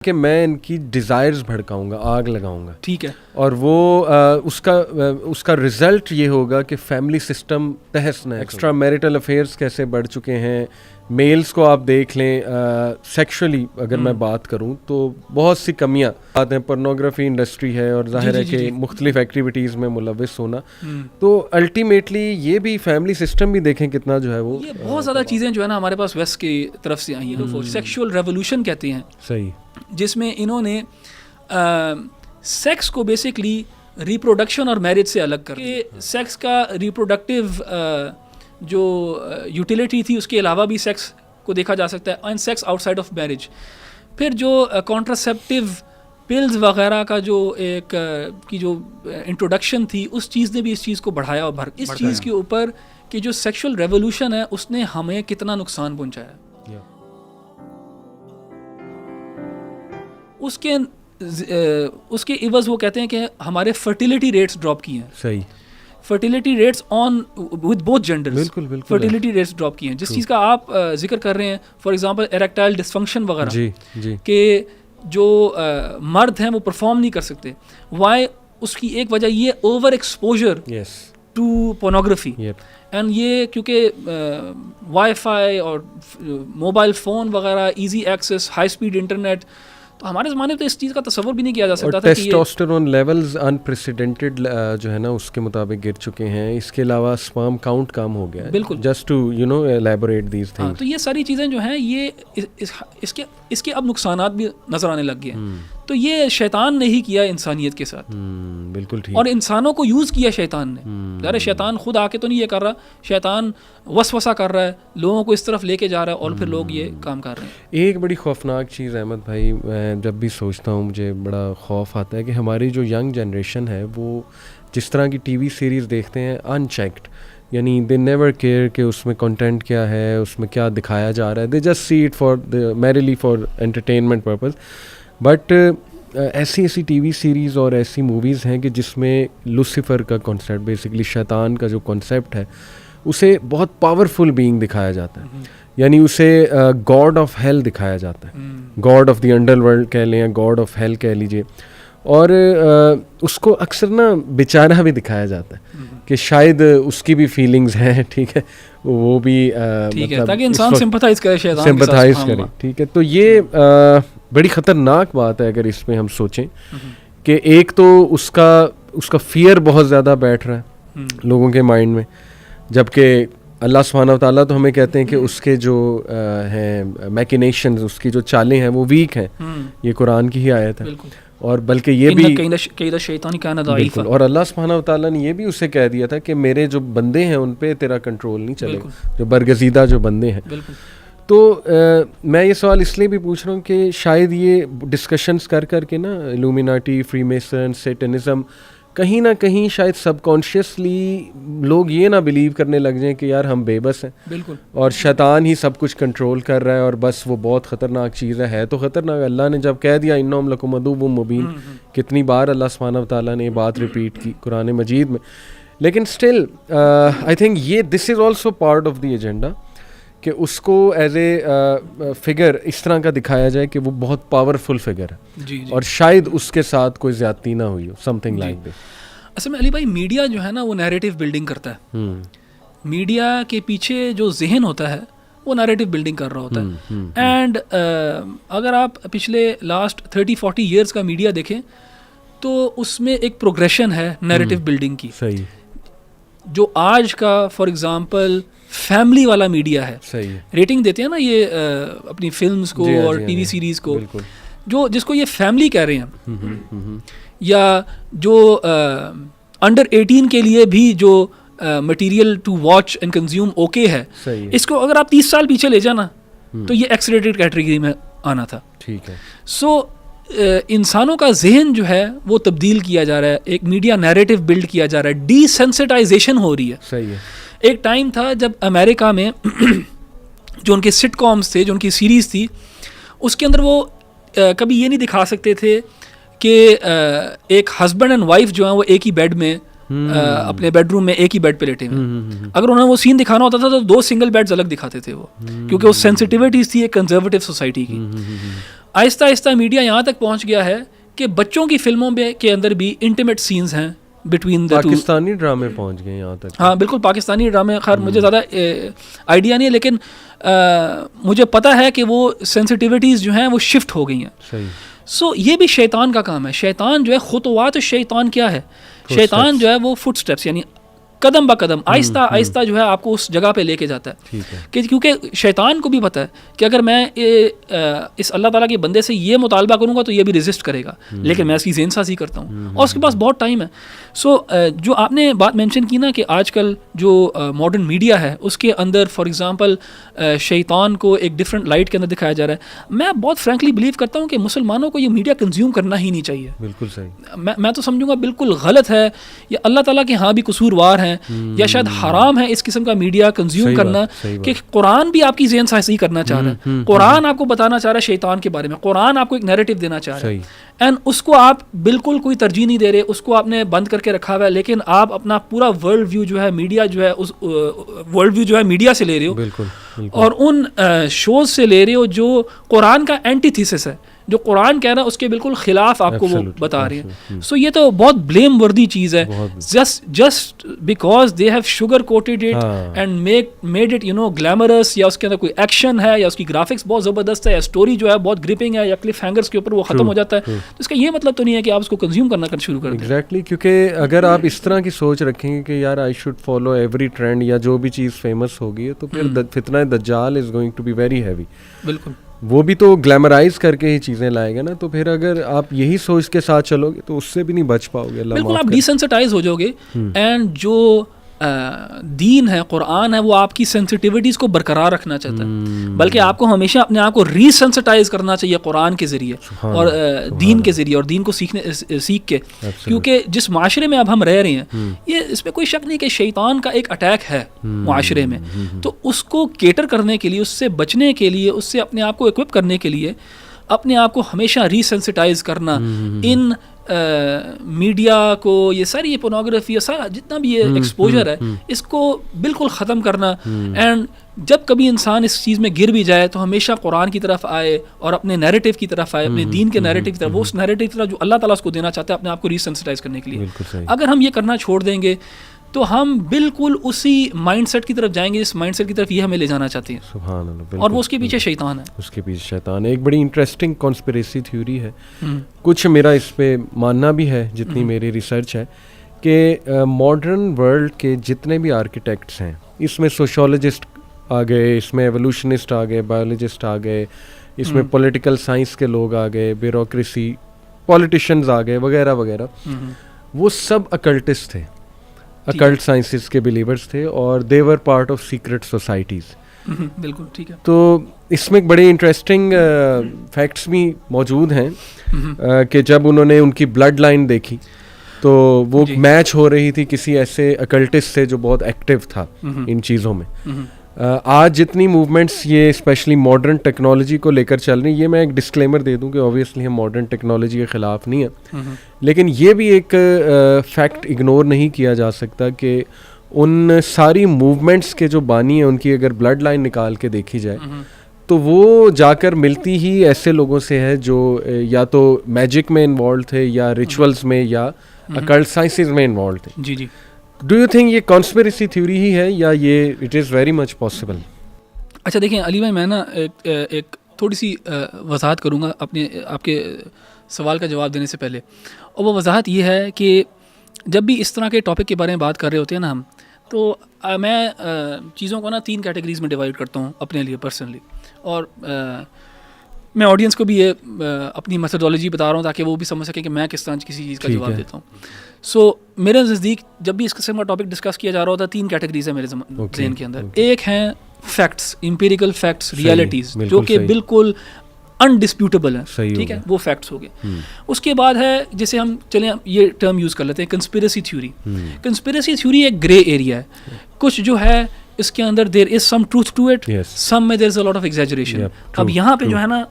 कि मैं इनकी डिज़ायर्स भड़काऊंगा, आग लगाऊंगा, ठीक है, और वो उसका रिजल्ट ये होगा कि फैमिली सिस्टम तहस नहस, एक्स्ट्रा मैरिटल अफेयर्स कैसे बढ़ चुके हैं। मेल्स को आप देख लें, सेक्सुअली अगर मैं बात करूं तो बहुत सी कमियां आते हैं। पोर्नोग्राफी इंडस्ट्री है और जाहिर है कि मुख्तलिफ एक्टिविटीज़ में मुलविस होना, तो अल्टीमेटली ये भी फैमिली सिस्टम भी देखें कितना जो है वो, ये बहुत ज़्यादा चीज़ें जो है ना हमारे पास वेस्ट की तरफ से आई हैं, सेक्सुअल रेवोल्यूशन कहते हैं, सही, जिसमें इन्होंने सेक्स को बेसिकली रिप्रोडक्शन और मैरिज से अलग कर के सेक्स का रिप्रोडक्टिव जो यूटिलिटी थी उसके अलावा भी सेक्स को देखा जा सकता है, and sex outside of marriage. फिर जो कॉन्ट्रासेप्टिव पिल्स वगैरह का जो एक की जो इंट्रोडक्शन थी, उस चीज़ ने भी इस चीज़ को बढ़ाया और इस चीज़ के ऊपर कि जो सेक्सुअल रेवोल्यूशन है उसने हमें कितना नुकसान पहुंचाया। उसके इवज़ वो कहते हैं कि हमारे फर्टिलिटी रेट्स ड्रॉप किए हैं। सही, fertility rates on with both genders, बिल्कुल फर्टिलिटी रेट्स ड्रॉप किए हैं, जिस चीज़ का आप जिक्र कर रहे हैं, फॉर एग्जांपल इरेक्टाइल डिस्फंक्शन वगैरह, जी कि जो मर्द हैं वो परफॉर्म नहीं कर सकते। वाई? उसकी एक वजह ये over exposure to pornography, and ये क्योंकि वाईफाई और मोबाइल फ़ोन वगैरह, easy access, high speed internet, तो हमारे ज़माने में तो इस चीज़ का तसव्वुर भी नहीं किया जा सकता था। टेस्टोस्टेरोन लेवल्स अनप्रेसिडेंटेड जो है ना उसके मुताबिक गिर चुके हैं। इसके अलावा स्पर्म काउंट कम हो गया है, बिल्कुल, just to elaborate these things. तो ये सारी चीज़ें जो हैं ये इसके अब नुकसानात भी नज़र आने लग गए हैं। तो ये शैतान ने ही किया इंसानियत के साथ, बिल्कुल ठीक, और इंसानों को यूज़ किया शैतान ने। ज़रा शैतान खुद आके तो नहीं ये कर रहा, शैतान वसवसा कर रहा है, लोगों को इस तरफ लेके जा रहा है, और फिर लोग ये काम कर रहे हैं। एक बड़ी खौफनाक चीज़ अहमद भाई, मैं जब भी सोचता हूँ मुझे बड़ा खौफ आता है कि हमारी जो यंग जनरेशन है वो जिस तरह की टीवी सीरीज़ देखते हैं अनचेक्ड, यानी दे नेवर केयर कि उसमें कंटेंट क्या है, उसमें क्या दिखाया जा रहा है, they just see it for the merrily for entertainment purpose. But ऐसी टीवी सीरीज़ और ऐसी मूवीज़ हैं कि जिसमें लूसीफर का कॉन्सेप्ट, बेसिकली शैतान का जो कॉन्सेप्ट है, उसे बहुत पावरफुल बीइंग दिखाया जाता है, यानी उसे गॉड ऑफ हेल दिखाया जाता है, गॉड ऑफ द अंडरवर्ल्ड कह लें या गॉड ऑफ हेल कह लीजिए, और उसको अक्सर ना बेचारा भी दिखाया जाता है कि शायद उसकी भी फीलिंग्स हैं, ठीक है, वो भी मतलब ताकि इंसान सिंपैथाइज करे, शैतान सिंपैथाइज करे, ठीक है। तो ये बड़ी ख़तरनाक बात है अगर इसमें हम सोचें कि एक तो उसका फियर बहुत ज़्यादा बैठ रहा है लोगों के माइंड में, जबकि अल्लाह सुब्हानहू व तआला तो हमें कहते हैं कि उसके जो हैं मैकिनेशंस, उसकी जो चालें हैं वो वीक हैं, ये कुरान की ही आयत है। और बल्कि ये भी बिल्कुल, और अल्लाह सुब्हानहू व तआला ने ये भी उसे कह दिया था कि मेरे जो बंदे हैं उन पे तेरा कंट्रोल नहीं चलेगा, जो बरगज़ीदा जो बंदे हैं। तो मैं ये सवाल इसलिए भी पूछ रहा हूँ कि शायद ये डिस्कशंस कर के ना इल्यूमिनाटी, फ्रीमेसन, सैटनिज़्म, कहीं ना कहीं शायद सबकॉन्शियसली लोग ये ना बिलीव करने लग जाएं कि यार हम बेबस हैं, बिल्कुल, और शैतान ही सब कुछ कंट्रोल कर रहा है, और बस वो बहुत ख़तरनाक चीज़ है तो ख़तरनाक। अल्लाह ने जब कह दिया इन्नहुम लकुम अदुव्वुम मुबीन, कितनी बार अल्लाह सुब्हानहू व तआला ने ये बात रिपीट की कुरान मजीद में, लेकिन स्टिल आई थिंक ये this is also part of the agenda कि उसको एज ए फिगर इस तरह का दिखाया जाए कि वो बहुत पावरफुल फिगर है, जी। और शायद उसके साथ कोई ज़्यादती ना हुई हो, समथिंग लाइक दिस। असल में अली भाई, मीडिया जो है ना वो नैरेटिव बिल्डिंग करता है। मीडिया के पीछे जो जहन होता है वो नैरेटिव बिल्डिंग कर रहा होता है, एंड अगर आप पिछले लास्ट 30-40 ईयर्स का मीडिया देखें तो उसमें एक प्रोग्रेशन है नैरेटिव बिल्डिंग की। सही, जो आज का फॉर एग्जांपल फैमिली वाला मीडिया है, सही, रेटिंग देते हैं ना ये अपनी फिल्म्स को और टीवी सीरीज़ को, जो जिसको ये फैमिली कह रहे हैं, या जो अंडर 18 के लिए भी जो material to watch and consume okay है, इसको अगर आप 30 साल पीछे ले जाना तो ये एक्स रेटेड कैटेगरी में आना था, ठीक है। सो इंसानों का जहन जो है वो तब्दील किया जा रहा है, एक मीडिया नैरेटिव बिल्ड किया जा रहा है, डीसेंसिटाइजेशन हो रही है। सही है। एक टाइम था जब अमेरिका में जो उनके सिटकॉम्स थे, जो उनकी सीरीज़ थी, उसके अंदर वो कभी ये नहीं दिखा सकते थे कि एक हस्बैंड एंड वाइफ जो है वो एक ही बेड में अपने बेडरूम में एक ही बेड पे लेटे हुए। अगर उन्हें वो सीन दिखाना होता था तो 2 सिंगल बेड्स अलग दिखाते थे वो, क्योंकि वो सेंसिटिविटीज़ थी एक कंजर्वेटिव सोसाइटी की। आहिस्ता आहिस्ता मीडिया यहाँ तक पहुँच गया है कि बच्चों की फिल्मों में के अंदर भी इंटीमेट सीन्स हैं बिटवीन द टू। पाकिस्तानी ड्रामे पहुंच गए यहाँ तक। हाँ बिल्कुल, पाकिस्तानी ड्रामे, खैर मुझे ज़्यादा आइडिया नहीं है, लेकिन मुझे पता है कि वो सेंसिटिविटीज़ जो हैं वो शिफ्ट हो गई हैं। सही। सो ये भी शैतान का काम है। शैतान जो है, खुतवात शैतान क्या है? शैतान जो है वो फुट स्टेप्स, यानी कदम ब कदम आहिस्ता आहिस्ता जो है आपको उस जगह पे लेके जाता है। ठीक है। कि क्योंकि शैतान को भी पता है कि अगर मैं इस अल्लाह ताला के बंदे से ये मुतालबा करूँगा तो ये भी रेजिस्ट करेगा, लेकिन मैं इसकी ज़ेनसाज़ी करता हूँ और उसके पास बहुत टाइम है। सो जो आपने बात मेंशन की ना कि आजकल जो मॉडर्न मीडिया है उसके अंदर फॉर एग्ज़ाम्पल शैतान को एक डिफरेंट लाइट के अंदर दिखाया जा रहा है, मैं बहुत फ्रैंकली बिलीव करता हूँ कि मुसलमानों को ये मीडिया कंज्यूम करना ही नहीं चाहिए। बिल्कुल सही। मैं तो समझूंगा बिल्कुल गलत है, या अल्लाह ताला के यहाँ भी कसूरवार हैं, या शायद हराम है इस किस्म का मीडिया कंज्यूम करना। कि कुरान भी आपकी ज़हन साज़ी करना चाह रहा है, कुरान आपको बताना चाह रहा है शैतान के बारे में, कुरान आपको एक नैरेटिव देना चाह रहा है, एंड उसको आप बिल्कुल कोई तरजीह नहीं दे रहे, उसको आपने बंद करके रखा हुआ है, लेकिन आप अपना पूरा वर्ल्ड व्यू जो है मीडिया जो है उस वर्ल्ड व्यू जो है मीडिया से ले रहे हो। बिल्कुल। और उन शोज से ले रहे हो जो कुरान का एंटीथीसिस है, जो कुरान कह रहा है उसके बिल्कुल खिलाफ आपको वो बता रही है। सो ये तो बहुत ब्लेम वर्दी चीज़ है, just because they have sugar coated it and made it glamorous, या उसके अंदर कोई एक्शन है, या उसकी ग्राफिक्स बहुत ज़बरदस्त है, या स्टोरी जो है बहुत ग्रिपिंग है, या क्लिफ हैंगर्स के ऊपर वो ख़त्म हो जाता है। तो इसका ये मतलब तो नहीं है कि आप उसको कंज्यूम करना शुरू कर दें। एग्जैक्टली, क्योंकि अगर आप इस तरह की सोच रखेंगे कि यार I should follow every trend या जो भी चीज़ फेमस होगी है, तो फिर फितना दज्जाल is going to be very heavy. बिल्कुल, वो भी तो ग्लैमराइज करके ही चीज़ें लाएगा ना, तो फिर अगर आप यही सोच के साथ चलोगे तो उससे भी नहीं बच पाओगे। बिल्कुल, आप डिसेंसिटाइज हो जाओगे। एंड जो दीन है, कुरान है, वो आपकी सेंसिटिविटीज़ को बरकरार रखना चाहता है, बल्कि आपको हमेशा अपने आप को रीसेंसिटाइज करना चाहिए कुरान के ज़रिए और दीन के ज़रिए, और दीन को सीख के। क्योंकि जिस माशरे में अब हम रह रहे हैं, ये इसमें कोई शक नहीं कि शैतान का एक अटैक है माशरे में, तो उसको केटर करने के लिए, उससे बचने के लिए, उससे अपने आप को इक्विप करने के लिए अपने आप को हमेशा रीसेंसिटाइज करना इन मीडिया को, ये सारी ये पोर्नोग्राफी, ये सारा जितना भी ये एक्सपोजर है, इसको बिल्कुल ख़त्म करना। एंड जब कभी इंसान इस चीज़ में गिर भी जाए तो हमेशा कुरान की तरफ आए और अपने नैरेटिव की तरफ आए, अपने दीन के नैरेटिव की तरफ, वो उस नैरेटिव की तरफ जो अल्लाह ताला उसको देना चाहता है, अपने आप को रीसेंसिटाइज करने के लिए। अगर हम ये करना छोड़ देंगे तो हम बिल्कुल उसी माइंडसेट की तरफ जाएंगे, इस माइंडसेट की तरफ ये हमें ले जाना चाहते हैं। सुभान अल्लाह। और वो उसके पीछे शैतान है, उसके पीछे शैतान है। एक बड़ी इंटरेस्टिंग कॉन्स्पिरेसी थ्योरी है, कुछ मेरा इस पे मानना भी है जितनी मेरी रिसर्च है, कि मॉडर्न वर्ल्ड के जितने भी आर्किटेक्ट्स हैं, इसमें सोशोलॉजिस्ट आ गए, इसमें एवोल्यूशनिस्ट आ गए, बायोलॉजिस्ट आ गए, इसमें पॉलिटिकल साइंस के लोग आ गए, ब्यूरोक्रेसी, पॉलिटिशियंस आ गए, वगैरह वगैरह, वो सब अकल्टिस्ट थे, अकल्ट साइंसेस के बिलीवर्स थे, और they were part of secret societies. बिल्कुल ठीक है। तो इसमें बड़े इंटरेस्टिंग फैक्ट्स भी मौजूद हैं कि जब उन्होंने उनकी ब्लड लाइन देखी तो वो मैच हो रही थी किसी ऐसे अकल्टिस्ट से जो बहुत एक्टिव था इन चीज़ों में। आज जितनी मूवमेंट्स ये स्पेशली मॉडर्न टेक्नोलॉजी को लेकर चल रही, ये मैं एक डिस्क्लेमर दे दूं कि ऑब्वियसली हम मॉडर्न टेक्नोलॉजी के ख़िलाफ़ नहीं है, लेकिन ये भी एक फैक्ट इग्नोर नहीं किया जा सकता कि उन सारी मूवमेंट्स के जो बानी हैं, उनकी अगर ब्लड लाइन निकाल के देखी जाए तो वो जाकर मिलती ही ऐसे लोगों से है जो या तो मैजिक में इन्वॉल्व थे, या रिचुअल्स में, या अकल्ट साइंसेस में इन्वॉल्व थे। जी जी। डू यू थिंक ये कॉन्स्पिरेसी थ्योरी ही है, या ये it is very much possible? अच्छा देखें अली भाई, मैं ना एक थोड़ी सी वजाहत करूँगा आपके सवाल का जवाब देने से पहले, और वो वजाहत ये है कि जब भी इस तरह के टॉपिक के बारे में बात कर रहे होते हैं ना हम, तो मैं चीज़ों को ना 3 कैटेगरीज़ में डिवाइड करता हूँ अपने लिए पर्सनली, और मैं ऑडियंस को भी ये अपनी मेथोडोलॉजी बता रहा हूँ ताकि वो भी समझ सके कि मैं किस तरह किसी चीज़ का जवाब देता हूँ। सो मेरे नज़दीक जब भी इस किस्म का टॉपिक डिस्कस किया जा रहा होता है, 3 कैटेगरीज है मेरे जहन के अंदर। एक हैं फैक्ट्स, एम्पिरिकल फैक्ट्स, रियलिटीज़, जो कि बिल्कुल अनडिस्प्यूटेबल है, ठीक है, वो फैक्ट्स हो गए। उसके बाद है, जैसे हम चलें ये टर्म यूज़ कर लेते हैं, कंस्पिरेसी थ्योरी। कंस्पिरेसी थ्योरी एक ग्रे एरिया है, कुछ जो है इसके अंदर there is some truth to it, some में there is a lot of exaggeration. अब यहाँ पे जो है ना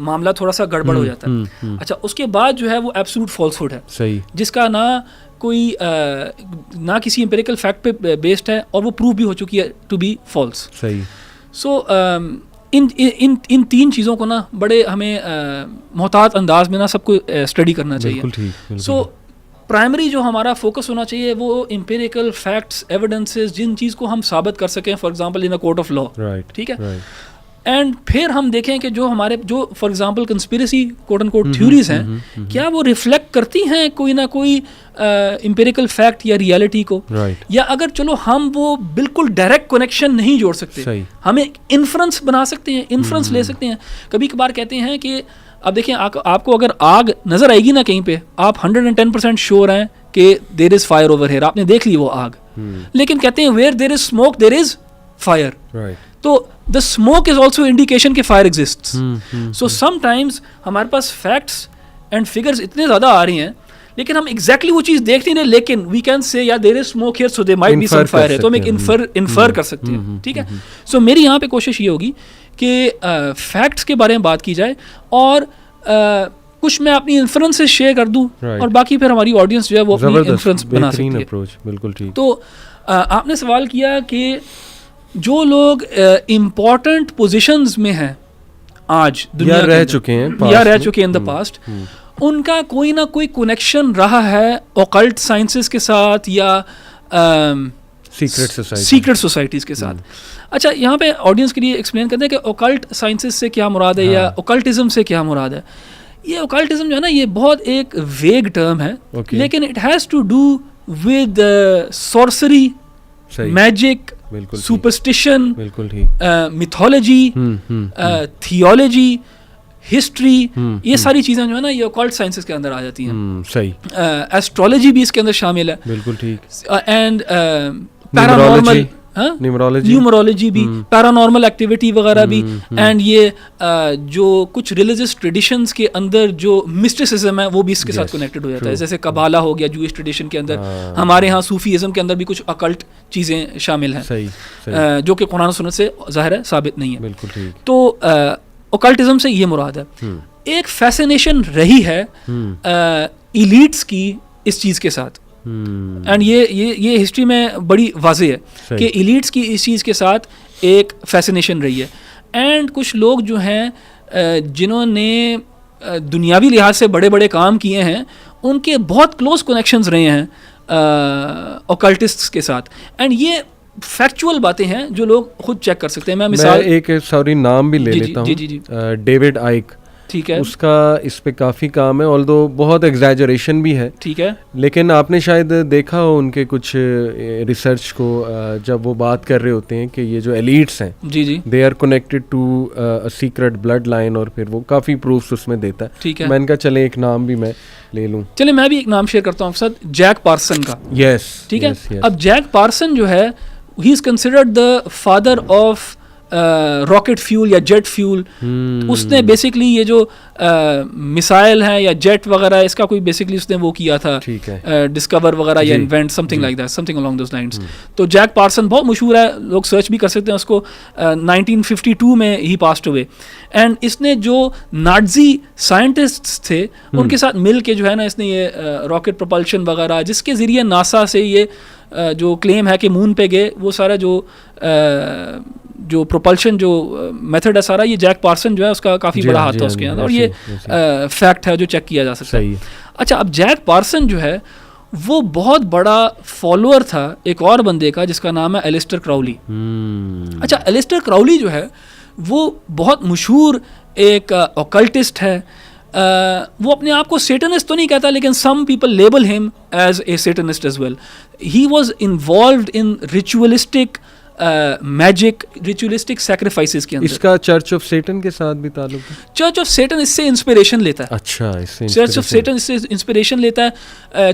मामला थोड़ा सा गड़बड़ हो जाता है। अच्छा, उसके बाद जो है वो एब्सोल्यूट फॉल्सहुड है, सही, जिसका ना कोई ना किसी एम्पिरिकल फैक्ट पे बेस्ड है, और वो प्रूव भी हो चुकी है टू बी फॉल्स। सही। सो इन तीन चीज़ों को ना बड़े हमें मोहतात अंदाज में ना सबको स्टडी करना चाहिए। सो प्राइमरी जो हमारा फोकस होना चाहिए वो एम्पिरिकल फैक्ट्स, एविडेंसेस, जिन चीज़ को हम साबित कर सकें, for example in a court of law, ठीक है। एंड फिर हम देखें कि जो हमारे जो for example conspiracy quote and quote theories हैं, क्या वो रिफ्लेक्ट करती हैं कोई ना कोई एम्पिरिकल फैक्ट या रियलिटी को, या अगर चलो हम वो बिल्कुल डायरेक्ट कनेक्शन नहीं जोड़ सकते, हम एक इन्फ्रेंस बना सकते हैं, इन्फ्रेंस ले सकते हैं। कभी कभार कहते हैं कि अब देखिए आपको अगर आग नज़र आएगी ना कहीं पे, आप 110% श्योर हैं कि there is fire over here, आपने देख ली वो आग, लेकिन कहते हैं where there is smoke there is fire. तो the smoke is also indication कि फायर एग्जिस्ट्स। सो समटाइम्स हमारे पास फैक्ट्स एंड फिगर्स इतने ज़्यादा आ रही हैं, लेकिन हम एग्जैक्टली वो चीज़ देख नहीं रहे, लेकिन वी कैन से या there is smoke here so there might be some fire है, तो हम एक इन्फर कर सकते हैं, ठीक है। सो मेरी यहाँ पे कोशिश ये होगी कि फैक्ट्स के बारे में बात की जाए, और कुछ मैं अपनी इन्फ्रेंसेस शेयर कर दूं, और बाकी फिर हमारी ऑडियंस जो है वो अपनी इन्फ्रेंस बना सकती है। बिल्कुल ठीक। तो आपने सवाल किया कि जो लोग इम्पोर्टेंट पोजीशंस में हैं आज दुनिया रह चुके हैं या रह चुके इन द पास्ट, उनका कोई ना कोई कनेक्शन रहा है ऑकल्ट साइंसेस के साथ या सीक्रेट सोसाइटीज के साथ। अच्छा, यहाँ पे ऑडियंस के लिए एक्सप्लेन करते हैं कि ऑकल्ट साइंसेस से क्या मुराद है, या ऑकल्टिज्म से क्या मुराद है। ये ऑकल्टिज्म जो है ना, ये बहुत एक वेग टर्म है, लेकिन it has to do with sorcery, magic, superstition, mythology, theology, history, ये सारी चीज़ें जो है ना ये ऑकल्ट साइंसेस के अंदर आ जाती हैं। सही। एस्ट्रोलॉजी भी इसके अंदर शामिल है। बिल्कुल ठीक। एंड पैरानॉर्मल, न्यूमरोलॉजी भी, पैरानॉर्मल एक्टिविटी वगैरह भी, एंड ये जो कुछ रिलीजियस ट्रेडिशंस के अंदर जो मिस्टिसिज्म है वो भी इसके साथ कनेक्टेड हो जाता है। जैसे कबाला हो गया जूइश ट्रेडिशन के अंदर, हमारे यहाँ सूफीइज्म के अंदर भी कुछ अकल्ट चीज़ें शामिल हैं, जो कि कुरान सुन्नत से ज़ाहिर है साबित नहीं है। बिल्कुल ठीक। तो ऑकल्टिज्म से ये मुराद है। एक फैसिनेशन रही है इलीट्स की इस चीज़ के साथ, एंड ये हिस्ट्री में बड़ी वाज़ेह है कि इलीट्स की इस चीज़ के साथ एक फैसिनेशन रही है। एंड कुछ लोग जो हैं जिन्होंने दुनियावी लिहाज से बड़े बड़े काम किए हैं, उनके बहुत क्लोज कनेक्शंस रहे हैं ऑकल्टिस्ट्स के साथ, एंड ये फैक्चुअल बातें हैं जो लोग खुद चेक कर सकते हैं। मैं एक नाम भी ले लेता हूँ, डेविड आइक, ठीक है, उसका इस पे काफ़ी काम है, ऑल्दो बहुत एग्जैजरेशन भी है, ठीक है, लेकिन आपने शायद देखा हो उनके कुछ रिसर्च को, जब वो बात कर रहे होते हैं कि ये जो एलीट्स हैं, जी, they are connected to a secret blood line, और फिर वो काफ़ी प्रूफ्स उसमें देता है। ठीक है, मैंने कहा चले एक नाम भी मैं ले लूँ। चले मैं भी एक नाम शेयर करता हूँ आपके साथ, जैक पार्सन का। यस, ठीक है। अब जैक पार्सन जो है, he is considered the father of rocket fuel या जेट फ्यूल। उसने बेसिकली ये जो मिसाइल है या जेट वगैरह, इसका कोई बेसिकली उसने वो किया था, डिस्कवर वगैरह या invent, something like that, something along those lines. तो जैक पार्सन बहुत मशहूर है, लोग सर्च भी कर सकते हैं उसको। 1952 में ही पास्ट हुए, एंड इसने जो नाज़ी साइंटिस्ट्स थे उनके साथ मिल के जो है ना, इसने ये रॉकेट प्रोपल्शन वगैरह, जिसके ज़रिए नासा से ये जो क्लेम है कि मून पे गए, वो सारा जो प्रोपल्शन जो मेथड है सारा, ये जैक पार्सन जो है उसका काफ़ी बड़ा हाथ था उसके अंदर, और ये फैक्ट है जो चेक किया जा सकता है। अच्छा, अब जैक पार्सन जो है वो बहुत बड़ा फॉलोअर था एक और बंदे का जिसका नाम है एलिस्टर क्राउली। अच्छा, एलिस्टर क्राउली जो है वो बहुत मशहूर एक ऑकल्टिस्ट है। वो अपने आप को सेटनिस्ट तो नहीं कहता, लेकिन some people label him as a satanist as well. He was involved in ritualistic magic, ritualistic sacrifices के अंदर। इसका चर्च ऑफ सेटन के साथ भी ताल्लुक है? चर्च ऑफ सेटन इससे इंस्पिरेशन लेता है। अच्छा, इससे चर्च ऑफ सेटन इससे इंस्पिरेशन लेता है।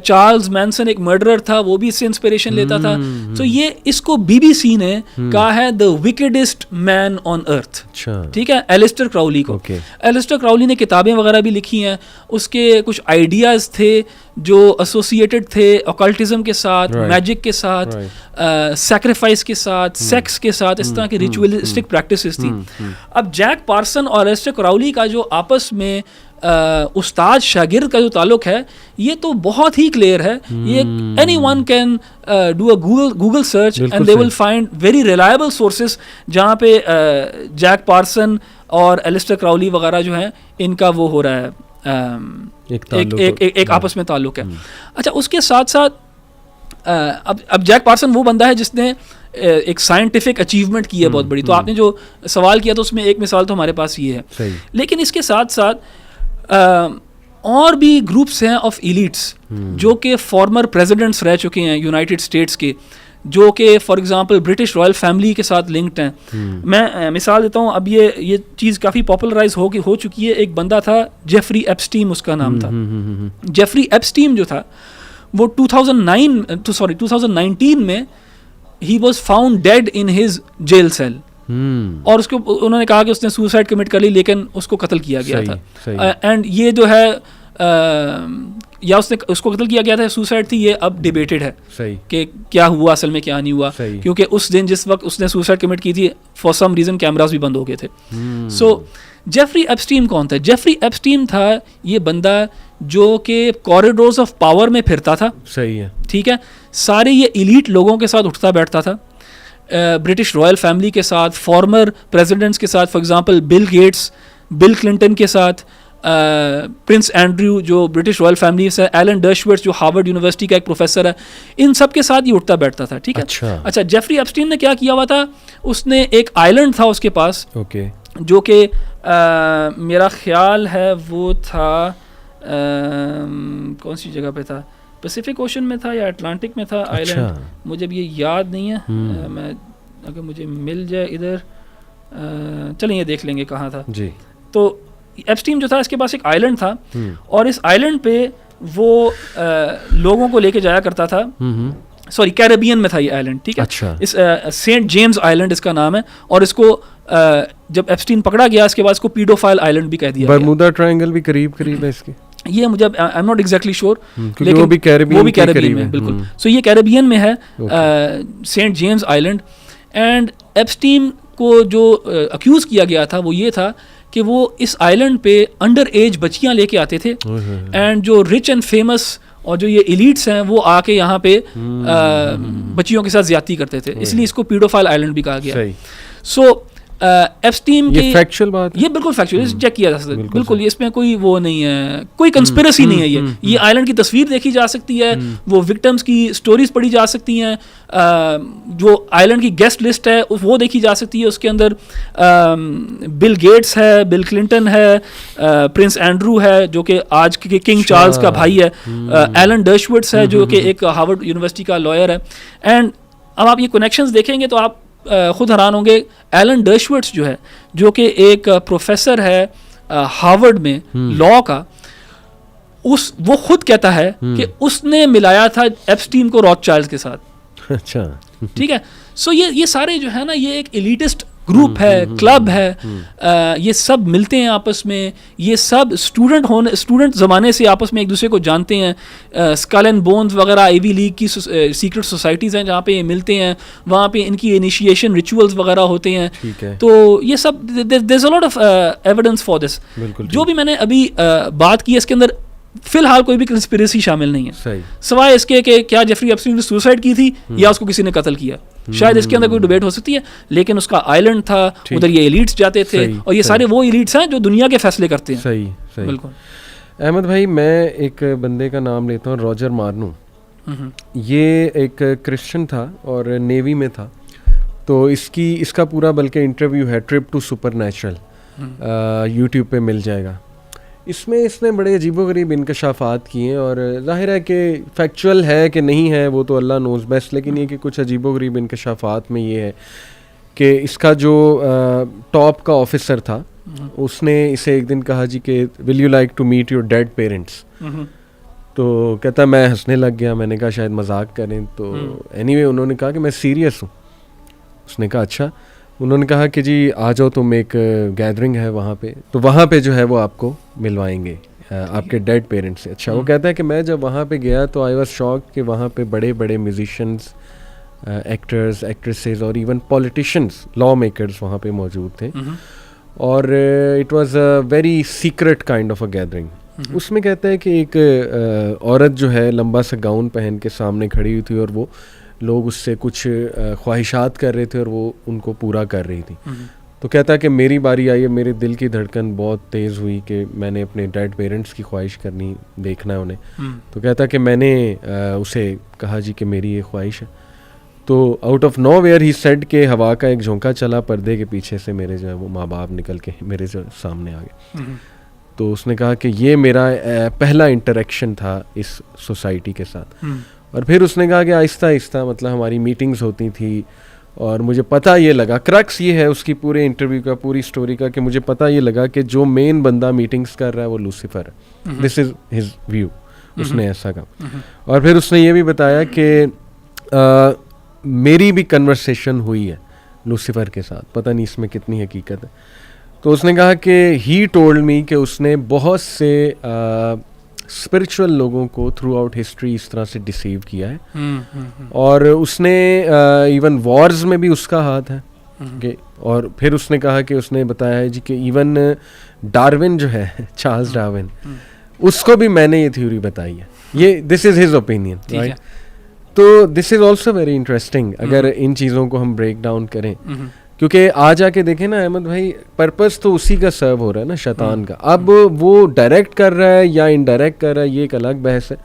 चार्ल्स मैनसन एक मर्डरर था, वो भी इससे इंस्पिरेशन लेता था। तो ये इसको BBC ने कहा है द विकेडेस्ट मैन ऑन अर्थ। ठीक है, एलिस्टर क्राउली को। एलिस्टर क्राउली ने किताबें वगैरह भी लिखी हैं, उसके कुछ आइडियाज़ थे जो एसोसिएटेड थे ऑकल्टिज्म के साथ, मैजिक के साथ, सैक्रिफाइस के साथ, सेक्स के साथ, इस तरह की रिचुअलिस्टिक प्रैक्टिसेस थी। अब जैक पार्सन और एलिस्टर क्राउली का जो आपस में उस्ताद शागिर्द का जो ताल्लुक है ये तो बहुत ही क्लियर है. ये any one can do a Google search and they will find very reliable sources जहाँ पे जैक पार्सन और एलिस्टर क्राउली वगैरह जो हैं इनका वो हो रहा है, एक आपस में ताल्लुक है. अच्छा, उसके साथ साथ अब जैक पार्सन वो बंदा है जिसने एक साइंटिफिक अचीवमेंट की है बहुत बड़ी. तो आपने जो सवाल किया तो उसमें एक मिसाल तो हमारे पास ये है. लेकिन इसके साथ साथ और भी ग्रुप्स हैं ऑफ एलिट्स जो कि फॉर्मर प्रेसिडेंट्स रह चुके हैं यूनाइटेड स्टेट्स के, जो कि for example British royal family के साथ लिंक्ड हैं. मैं मिसाल देता हूँ. अब ये चीज़ काफ़ी पॉपुलराइज हो चुकी है. एक बंदा था जेफरी एप्स्टीन उसका नाम था. जेफरी एप्स्टीन जो था वो 2019 में ही was found dead in his jail cell. और उसको उन्होंने कहा कि उसने सुसाइड कमिट कर ली, लेकिन उसको कत्ल किया गया था. एंड ये जो है या उसको कत्ल किया गया था, सुसाइड थी, ये अब डिबेटेड है कि क्या हुआ असल में, क्या नहीं हुआ. क्योंकि उस दिन जिस वक्त उसने सुसाइड कमिट की थी फॉर सम रीज़न कैमरास भी बंद हो गए थे. सो जेफरी एप्स्टीन कौन था? जेफरी एप्स्टीन था ये बंदा जो कि कॉरिडोर्स ऑफ पावर में फिरता था. सही है, ठीक है. सारे ये एलीट लोगों के साथ उठता बैठता था, ब्रिटिश रॉयल फैमिली के साथ, फॉर्मर प्रेसिडेंट्स के साथ, for example Bill Gates, bill Clinton के साथ, प्रिंस एंड्रयू जो ब्रिटिश रॉयल फैमिली से, एलन डर्शवर्थ जो हार्वर्ड यूनिवर्सिटी का एक प्रोफेसर है, इन सब के साथ ये उठता बैठता था. ठीक है. अच्छा, जेफरी एप्स्टीन ने क्या किया हुआ था? उसने एक आइलैंड था उसके पास, जो कि मेरा ख्याल है वो था कौन सी जगह पे था, पैसिफिक ओशन में था या अटलांटिक में था आइलैंड, मुझे अब ये याद नहीं है. मैं अगर मुझे मिल जाए इधर, चलिए ये देख लेंगे कहाँ था जी. तो एप्स्टीन जो था इसके पास एक आइलैंड था, और इस आइलैंड पे वो लोगों को लेके जाया करता था. सॉरी, कैरेबियन में था ये आइलैंड. ठीक है. अच्छा. इस सेंट जेम्स आइलैंड इसका नाम है, और इसको जब एप्स्टीन पकड़ा गया इसके बाद इसको पीडोफाइल आइलैंड भी कह दिया. बर्मुदा ट्रायंगल भी करीब है इसके. ये मुझे I am not exactly sure, लेकिन वो भी कैरेबियन में बिल्कुल. सो ये कैरेबियन में है, Saint James island. And Epstein को जो अक्यूज किया गया था वो ये था कि वो इस आइलैंड पे अंडर एज बच्चियां लेके आते थे, एंड जो रिच एंड फेमस और जो ये एलीट्स हैं वो आके यहाँ पे बच्चियों के साथ ज्यादती करते थे, इसलिए इसको पीडोफाइल आइलैंड भी कहा गया. सो एप्स्टीन की फैक्चुअल बात, ये बिल्कुल फैक्चुअल, चेक किया जा सकता है बिल्कुल. इसमें कोई वो नहीं है, कोई कंस्पिरेसी नहीं है. ये आइलैंड की तस्वीर देखी जा सकती है, वो विक्टिम्स की स्टोरीज पढ़ी जा सकती हैं, जो आइलैंड की गेस्ट लिस्ट है वो देखी जा सकती है. उसके अंदर बिल गेट्स है, बिल क्लिंटन है, प्रिंस एंड्रू है जो कि आज के किंग चार्ल्स का भाई है, एलन डर्शवर्थ है जो कि एक हार्वर्ड यूनिवर्सिटी का लॉयर है. एंड अब आप ये कनेक्शंस देखेंगे तो आप खुद हैरान होंगे. एलन डर्शवर्थ जो है, जो कि एक प्रोफेसर है हार्वर्ड में लॉ का, वो खुद कहता है कि उसने मिलाया था एप्स्टीन को रॉथचाइल्ड के साथ. अच्छा. ठीक है. सो ये सारे जो है ना, ये एक एलिटिस्ट ग्रुप है, क्लब है, ये सब मिलते हैं आपस में, ये सब स्टूडेंट ज़माने से आपस में एक दूसरे को जानते हैं. स्कल एंड बोन्स वगैरह आईवी लीग की सीक्रेट सोसाइटीज़ हैं जहाँ पे ये मिलते हैं, वहाँ पे इनकी इनिशिएशन रिचुअल्स वगैरह होते हैं. तो ये सब there is a lot of evidence for this. जो भी मैंने अभी बात की है इसके अंदर फिलहाल कोई भी कंस्पिरेसी शामिल नहीं है, सिवाय इसके कि क्या जेफरी एप्स्टीन ने सुसाइड की थी या उसको किसी ने कत्ल किया. शायद इसके अंदर कोई डिबेट हो सकती है, लेकिन उसका आइलैंड था, उधर ये एलीट्स जाते थे, और ये सारे वो एलीट्स हैं जो दुनिया के फैसले करते हैं. सही बिल्कुल. अहमद भाई, मैं एक बंदे का नाम लेता हूँ, रॉजर मार्नू. ये एक क्रिश्चियन था और नेवी में था. तो इसका पूरा बल्कि इंटरव्यू है, ट्रिप टू सुपरनैचुरल, यूट्यूब पे मिल जाएगा. इसमें इसने बड़े अजीबोगरीब इंकशाफात किए हैं, और जाहिर है कि फैक्चुअल है कि नहीं है वो तो अल्लाह नोज़ बेस्ट, लेकिन ये कि कुछ अजीबोगरीब इंकशाफात में ये है कि इसका जो टॉप का ऑफिसर था उसने इसे एक दिन कहा जी कि will you like to meet your dead parents. तो कहता मैं हंसने लग गया, मैंने कहा शायद मजाक करें. तो एनीवे उन्होंने कहा कि मैं सीरियस हूँ. उसने कहा अच्छा. उन्होंने कहा कि जी आ जाओ, तुम एक गैदरिंग है वहाँ पे, तो वहाँ पे जो है वो आपको मिलवाएंगे आपके डेड पेरेंट्स से. अच्छा. वो कहता है कि मैं जब वहाँ पे गया तो आई वाज शॉक कि वहाँ पे बड़े बड़े म्यूजिशियंस, एक्टर्स, एक्ट्रेसेस और इवन पॉलिटिशियंस, लॉ मेकर्स वहाँ पे मौजूद थे. और it was a very secret kind of a gathering. उसमें कहते हैं कि एक औरत जो है लंबा सा गाउन पहन के सामने खड़ी हुई थी और वो लोग उससे कुछ ख्वाहिशात कर रहे थे और वो उनको पूरा कर रही थी। तो कहता है कि मेरी बारी आई है, मेरे दिल की धड़कन बहुत तेज़ हुई कि मैंने अपने डेड पेरेंट्स की ख्वाहिश करनी, देखना है उन्हें। तो कहता है कि मैंने उसे कहा जी कि मेरी ये ख्वाहिश है। तो out of nowhere he said के हवा का एक झोंका चला, पर्दे के पीछे से मेरे जो है वो माँ बाप निकल के मेरे जो सामने आ गए। तो उसने कहा कि ये मेरा पहला इंटरेक्शन था इस सोसाइटी के साथ। और फिर उसने कहा कि आहिस्ता आहिस्ता मतलब हमारी मीटिंग्स होती थी और मुझे पता ये लगा, क्रक्स ये है उसकी पूरे इंटरव्यू का, पूरी स्टोरी का, कि मुझे पता ये लगा कि जो मेन बंदा मीटिंग्स कर रहा है वो लूसीफर है। दिस इज़ हिज व्यू, उसने ऐसा कहा। और फिर उसने ये भी बताया कि मेरी भी कन्वर्सेशन हुई है लूसीफर के साथ, पता नहीं इसमें कितनी हकीकत है। तो उसने कहा कि ही टोल्ड मी कि उसने बहुत से स्पिरिचुअल लोगों को थ्रू आउट हिस्ट्री इस तरह से डिसीव किया है। और उसने इवन वॉर्स में भी उसका हाथ है कि, और फिर उसने कहा कि उसने बताया है जी कि इवन डार्विन जो है, चार्ल्स डार्विन, उसको भी मैंने ये थ्योरी बताई है। ये this is his opinion, right. तो this is also very interesting अगर इन चीज़ों को हम ब्रेक डाउन करें, क्योंकि आ जाके देखें ना अहमद भाई, पर्पस तो उसी का सर्व हो रहा है ना, शैतान का। अब वो डायरेक्ट कर रहा है या इनडायरेक्ट कर रहा है, ये एक अलग बहस है।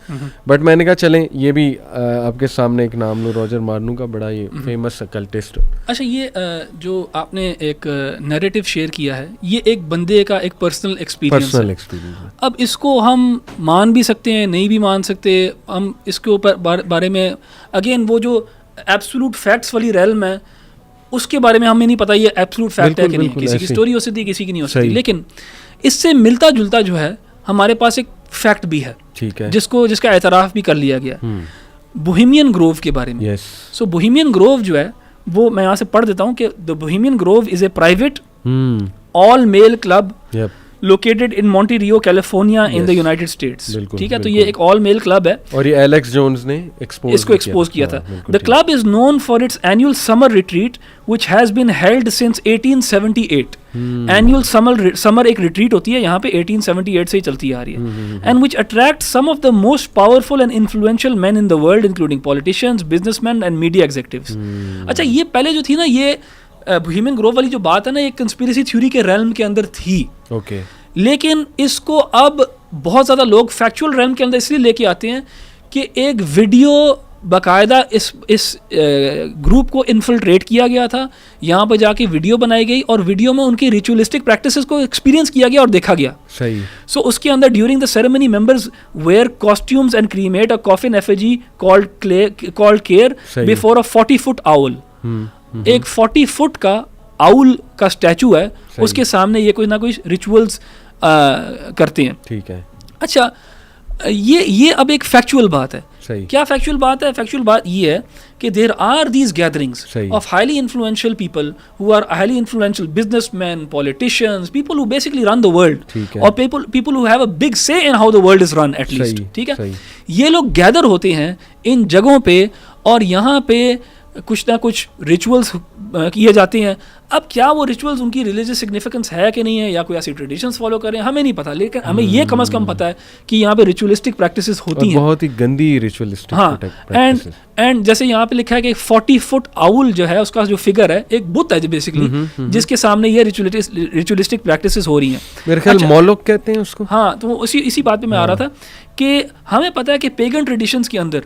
बट मैंने कहा चलें ये भी आपके सामने एक नाम लूँ, रॉजर मार्नू का, बड़ा ये फेमस अकल्टिस्ट। अच्छा, ये जो आपने एक नैरेटिव शेयर किया है, ये एक बंदे का एक पर्सनल एक्सपीरियंस है। अब इसको हम मान भी सकते हैं, नहीं भी मान सकते। हम इसके ऊपर बारे में अगेन वो जो एब्सोल्यूट फैक्ट्स वाली रेल्म है उसके बारे में हमें नहीं पता ये एब्सोल्यूट फैक्ट है कि नहीं। किसी की स्टोरी हो सकती है, किसी की नहीं हो सकती। लेकिन इससे मिलता जुलता जो है हमारे पास एक फैक्ट भी है, ठीक है, जिसका एतराफ़ भी कर लिया गया, बोहेमियन ग्रोव के बारे में। सो बोहेमियन ग्रोव जो है वो मैं यहाँ से पढ़ देता हूँ कि the Bohemian Grove is a private all male club located in Monterey California in the United States. ठीक है, तो ये एक ऑल मेल क्लब है और ये एलेक्स जोन्स ने इसको एक्सपोज किया था। The club is known for its annual summer retreat which has been held since 1878। Annual summer एक रिट्रीट होती है यहाँ पे 1878 से ही चलती आ रही है, and which attract some of the most powerful and influential man in the world including politicians, businessman and media executives. अच्छा, ये पहले जो थी ना, ये बोहेमियन ग्रोव वाली जो बात है ना, ये कंस्पिरेसी थ्योरी के रेल्म के अंदर थी। ओके। लेकिन इसको अब बहुत ज़्यादा लोग फैक्चुअल रेल्म के अंदर इसलिए लेके आते हैं कि एक वीडियो बाकायदा इस ग्रुप को इन्फिल्ट्रेट किया गया था, यहाँ पर जाके वीडियो बनाई गई और वीडियो में उनकी रिचुअलिस्टिक प्रैक्टिसेस को एक्सपीरियंस किया गया और देखा गया। सही। सो उसके अंदर during the ceremony members wear costumes and cremate a coffin effigy called care before a 40 foot owl. एक 40 फुट का आउल का स्टैचू है, उसके सामने ये कोई ना कोई रिचुअल्स करते हैं। ठीक है। अच्छा, ये अब एक फैक्चुअल बात है। सही। क्या फैक्चुअल बात है? फैक्चुअल बात ये है कि there are these gatherings of highly influential people who are highly influential businessman, politicians, people who basically run the world, और people who have a big say in how the world is run at least. ठीक है, ये लोग gather होते हैं इन जगहों पे और यहाँ पे कुछ ना कुछ रिचुअल्स किए जाते हैं। अब क्या वो रिचुअल्स उनकी रिलीजियस सिग्निफिकेंस है कि नहीं है, या कोई ऐसी ट्रेडिशंस फॉलो कर रहे हैं, हमें नहीं पता। लेकिन हमें ये कम से कम पता है कि यहाँ पे रिचुअलिस्टिक प्रैक्टिसेस होती हैं, बहुत ही गंदी रिचुअलिस्टिक। हाँ, एंड जैसे यहाँ पे लिखा है कि 40 फुट आउल जो है उसका जो फिगर है एक बुत है बेसिकली, जिसके सामने ये रिचुअलिस्टिक प्रैक्टिसेस हो रही हैं। मेरे ख्याल मोलोक कहते हैं उसको। हाँ, तो इसी बात पे मैं आ रहा था कि हमें पता है कि पेगन ट्रेडिशंस के अंदर,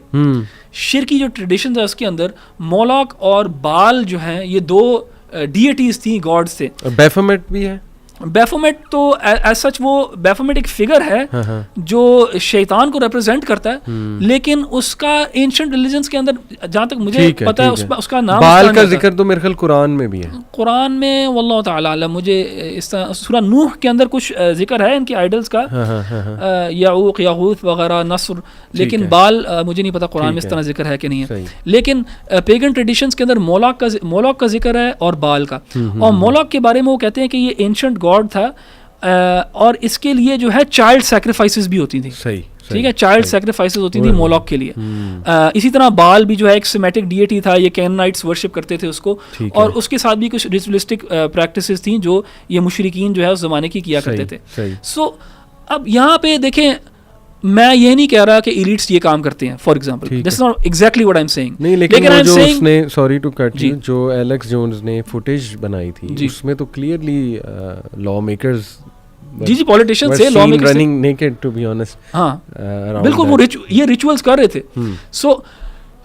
शिर की जो ट्रेडिशंस है उसके अंदर मोलोक और बाल जो हैं ये दो डीएटीज थी, गॉड्स थे। बैफोमेट भी है। बैफोमेट तो एज सच वो बैफोमेट एक फिगर है जो शैतान को रिप्रेजेंट करता है, लेकिन उसका एंशिएंट रिलीजन्स के अंदर जहाँ तक मुझे पता है उसका नाम, बाल का जिक्र तो मेरे ख्याल कुरान में भी है। कुरान में वल्लाहु ताला आलम, मुझे इस तरह सूरा नूह के अंदर कुछ जिक्र है इनके आइडल्स का, याऊक, यागूथ वगैरह, नस्र, लेकिन बाल मुझे नहीं पता कुरान में इस तरह जिक्र है कि नहीं है। लेकिन पेगन ट्रेडिशंस के अंदर मोलोक का जिक्र है और बाल का। और मोलोक के बारे में वो कहते हैं कि ये एंशिएंट गॉड था और इसके लिए जो है चाइल्ड सैक्रिफाइसेस भी होती थी। सही। ठीक है, चाइल्ड सैक्रिफाइसेस होती थी मोलॉक के लिए। इसी तरह बाल भी जो है एक सेमेटिक डीएटी था, ये कैनानाइट्स वर्शिप करते थे उसको, और उसके साथ भी कुछ रिचुअलिस्टिक प्रैक्टिसेस थी जो ये मुशरिकीन जो है उस ज़माने की किया करते थे। सो अब यहाँ पे देखें, मैं ये नहीं कह रहा कि एलिट्स ये काम करते हैं, for example this is not exactly what I am saying, नहीं, लेकिन वो जो उसने, सॉरी टू कट यू, जो एलेक्स जोन्स ने फुटेज बनाई थी उसमें तो क्लियरली लॉ मेकर्स, जी पॉलिटिशियंस से, law makers running naked to be honest, हाँ बिल्कुल, वो ये रिचुअल्स कर रहे थे। सो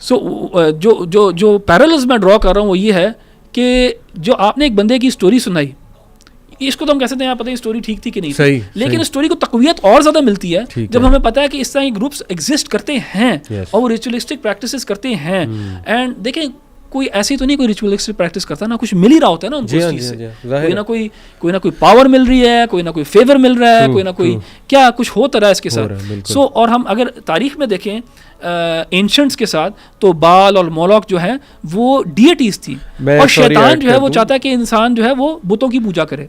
जो पैरेलल्स मैं ड्रॉ कर रहा हूँ वो ये है कि जो आपने एक बंदे की स्टोरी सुनाई, इसको तो हम कह सकते हैं, पता है स्टोरी ठीक थी कि नहीं थी, लेकिन स्टोरी को तकवीयत और ज़्यादा मिलती है जब हमें पता है कि इस तरह के ग्रुप्स एग्जिस्ट करते हैं और वो रिचुअलिस्टिक प्रैक्टिसेस करते हैं। एंड देखें, कोई ऐसी तो नहीं कोई रिचुअलिस्टिक प्रैक्टिस करता ना, कुछ मिल ही रहा होता है ना उनको उस चीज़ से, कोई ना कोई पावर मिल रही है, कोई ना कोई फेवर मिल रहा है, कोई ना कोई क्या कुछ होता रहा है इसके साथ। सो और हम अगर तारीख में देखें एंशंट्स के साथ, तो बाल और मोलॉक जो है वो डीएटीज थी, और शैतान जो है वो चाहता है कि इंसान जो है वो बुतों की पूजा करे।